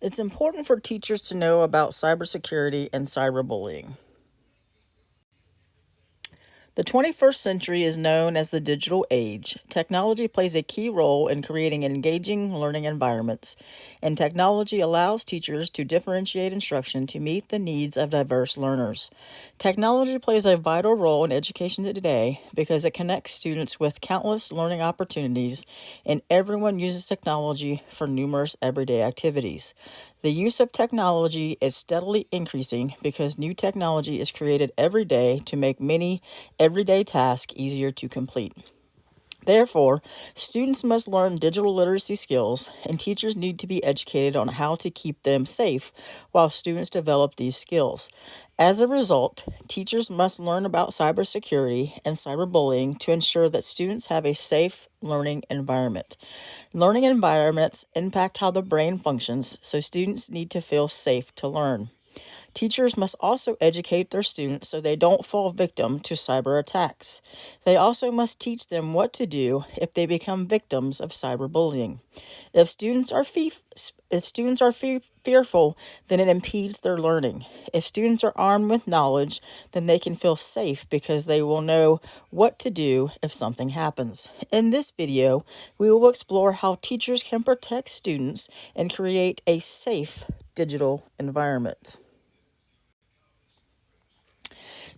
It's important for teachers to know about cybersecurity and cyberbullying. The 21st century is known as the digital age. Technology plays a key role in creating engaging learning environments, and technology allows teachers to differentiate instruction to meet the needs of diverse learners. Technology plays a vital role in education today because it connects students with countless learning opportunities, and everyone uses technology for numerous everyday activities. The use of technology is steadily increasing because new technology is created every day to make many everyday tasks easier to complete. Therefore, students must learn digital literacy skills, and teachers need to be educated on how to keep them safe while students develop these skills. As a result, teachers must learn about cybersecurity and cyberbullying to ensure that students have a safe learning environment. Learning environments impact how the brain functions, so students need to feel safe to learn. Teachers must also educate their students so they don't fall victim to cyber attacks. They also must teach them what to do if they become victims of cyberbullying. If students are fearful, then it impedes their learning. If students are armed with knowledge, then they can feel safe because they will know what to do if something happens. In this video, we will explore how teachers can protect students and create a safe digital environment.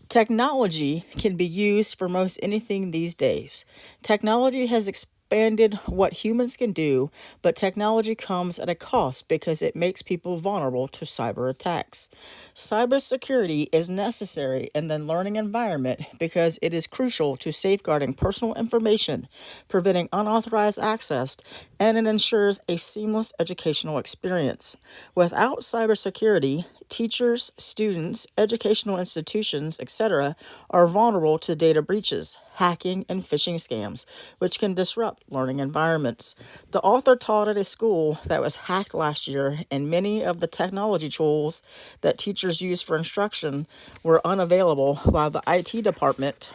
Technology can be used for most anything these days. Technology has expanded what humans can do, but technology comes at a cost because it makes people vulnerable to cyber attacks. Cybersecurity is necessary in the learning environment because it is crucial to safeguarding personal information, preventing unauthorized access, and it ensures a seamless educational experience. Without cybersecurity, teachers, students, educational institutions, etc., are vulnerable to data breaches, hacking, and phishing scams, which can disrupt learning environments. The author taught at a school that was hacked last year, and many of the technology tools that teachers use for instruction were unavailable while the IT department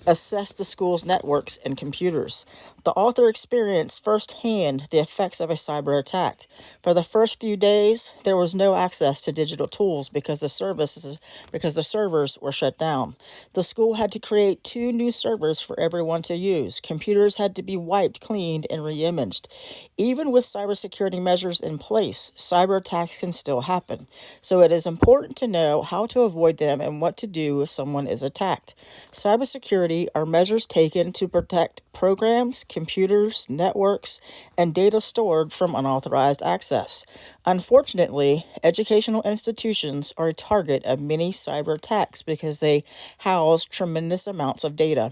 assess the school's networks and computers. The author experienced firsthand the effects of a cyber attack. For the first few days, there was no access to digital tools because the servers were shut down. The school had to create 2 new servers for everyone to use. Computers had to be wiped, cleaned, and reimaged. Even with cybersecurity measures in place, cyber attacks can still happen. So it is important to know how to avoid them and what to do if someone is attacked. Cybersecurity are measures taken to protect programs, computers, networks, and data stored from unauthorized access. Unfortunately, educational institutions are a target of many cyber attacks because they house tremendous amounts of data.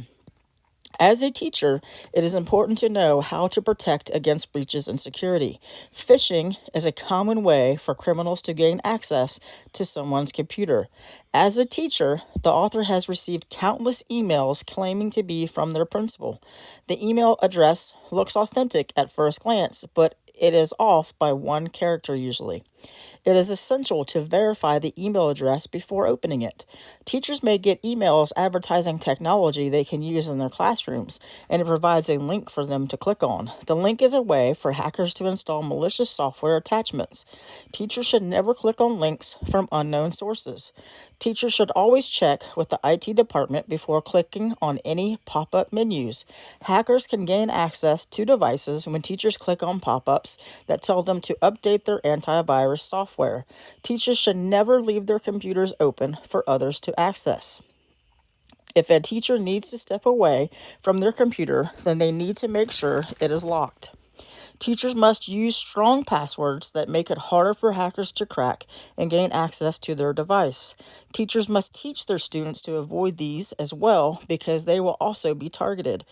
As a teacher, it is important to know how to protect against breaches in security. Phishing is a common way for criminals to gain access to someone's computer. As a teacher, the author has received countless emails claiming to be from their principal. The email address looks authentic at first glance, but it is off by one character usually. It is essential to verify the email address before opening it. Teachers may get emails advertising technology they can use in their classrooms, and it provides a link for them to click on. The link is a way for hackers to install malicious software attachments. Teachers should never click on links from unknown sources. Teachers should always check with the IT department before clicking on any pop-up menus. Hackers can gain access to devices when teachers click on pop-ups that tell them to update their antivirus software. Teachers should never leave their computers open for others to access. If a teacher needs to step away from their computer, then they need to make sure it is locked. Teachers must use strong passwords that make it harder for hackers to crack and gain access to their device. Teachers must teach their students to avoid these as well because they will also be targeted.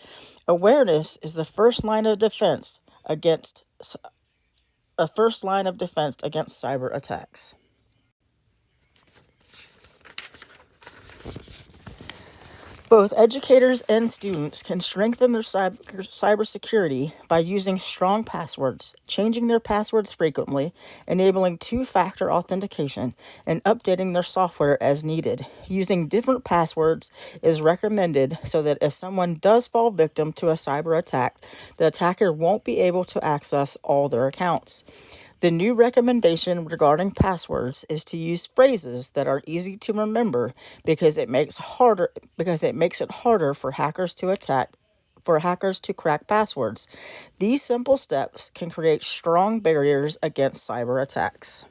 Awareness is the first line of defense against cyber attacks. Both educators and students can strengthen their cybersecurity by using strong passwords, changing their passwords frequently, enabling two-factor authentication, and updating their software as needed. Using different passwords is recommended so that if someone does fall victim to a cyber attack, the attacker won't be able to access all their accounts. The new recommendation regarding passwords is to use phrases that are easy to remember because it makes it harder for hackers to crack passwords. These simple steps can create strong barriers against cyber attacks.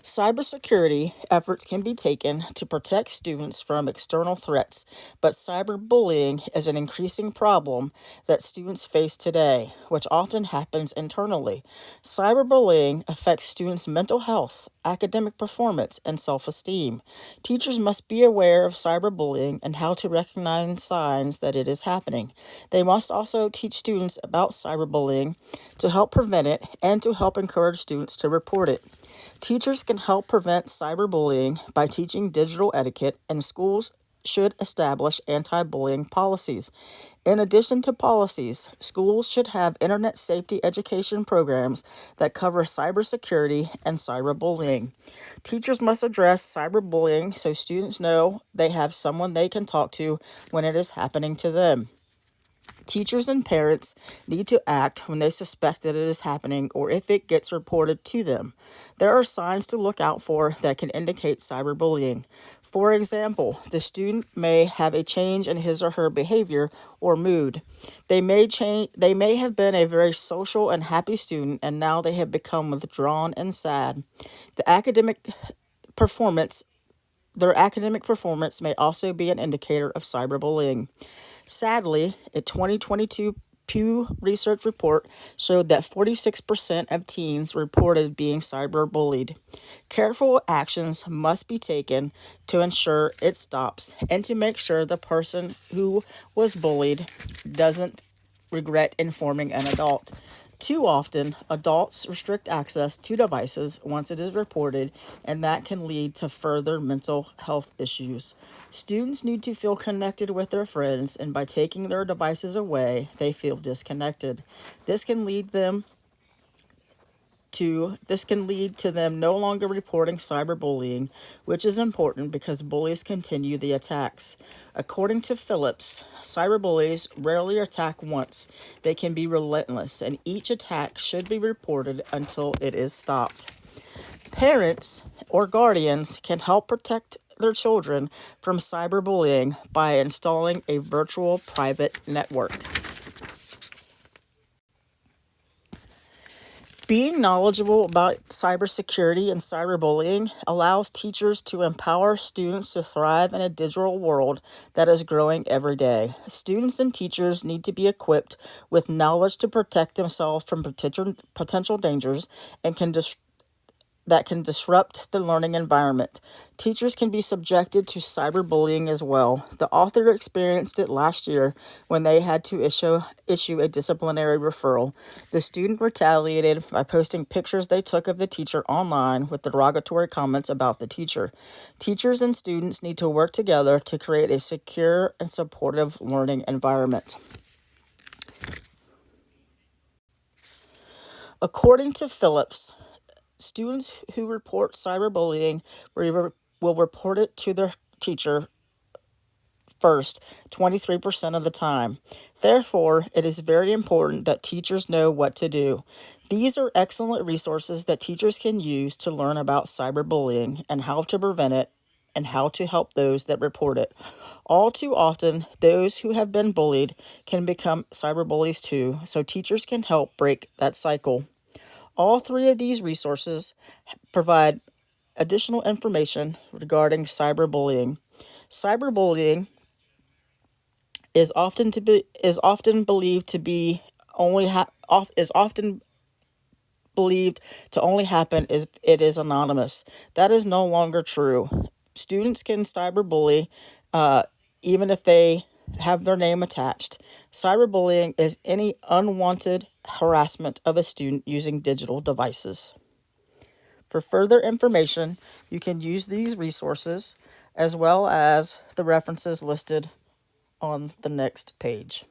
Cybersecurity efforts can be taken to protect students from external threats, but cyberbullying is an increasing problem that students face today, which often happens internally. Cyberbullying affects students' mental health, academic performance, and self esteem. Teachers must be aware of cyberbullying and how to recognize signs that it is happening. They must also teach students about cyberbullying to help prevent it and to help encourage students to report it. Teachers can help prevent cyberbullying by teaching digital etiquette, and schools should establish anti bullying policies. In addition to policies, schools should have internet safety education programs that cover cybersecurity and cyberbullying. Teachers must address cyberbullying so students know they have someone they can talk to when it is happening to them. Teachers and parents need to act when they suspect that it is happening or if it gets reported to them. There are signs to look out for that can indicate cyberbullying. For example, the student may have a change in his or her behavior or mood. They may have been a very social and happy student and now they have become withdrawn and sad. The academic performance Their academic performance may also be an indicator of cyberbullying. Sadly, a 2022 Pew Research report showed that 46% of teens reported being cyberbullied. Careful actions must be taken to ensure it stops and to make sure the person who was bullied doesn't regret informing an adult. Too often, adults restrict access to devices once it is reported, and that can lead to further mental health issues. Students need to feel connected with their friends, and by taking their devices away, they feel disconnected. This can lead them to them no longer reporting cyberbullying, which is important because bullies continue the attacks. According to Phillips, cyberbullies rarely attack once. They can be relentless, and each attack should be reported until it is stopped. Parents or guardians can help protect their children from cyberbullying by installing a virtual private network. Being knowledgeable about cybersecurity and cyberbullying allows teachers to empower students to thrive in a digital world that is growing every day. Students and teachers need to be equipped with knowledge to protect themselves from potential dangers and that can disrupt the learning environment. Teachers can be subjected to cyberbullying as well. The author experienced it last year when they had to issue a disciplinary referral. The student retaliated by posting pictures they took of the teacher online with derogatory comments about the teacher. Teachers and students need to work together to create a secure and supportive learning environment. According to Phillips, students who report cyberbullying will report it to their teacher first 23% of the time. Therefore, it is very important that teachers know what to do. These are excellent resources that teachers can use to learn about cyberbullying and how to prevent it and how to help those that report it. All too often, those who have been bullied can become cyberbullies too, so teachers can help break that cycle. All three of these resources provide additional information regarding cyberbullying. Cyberbullying is often believed to be only ha- off is often believed to only happen if it is anonymous. That is no longer true. Students can cyberbully even if they have their name attached. Cyberbullying is any unwanted harassment of a student using digital devices. For further information, you can use these resources as well as the references listed on the next page.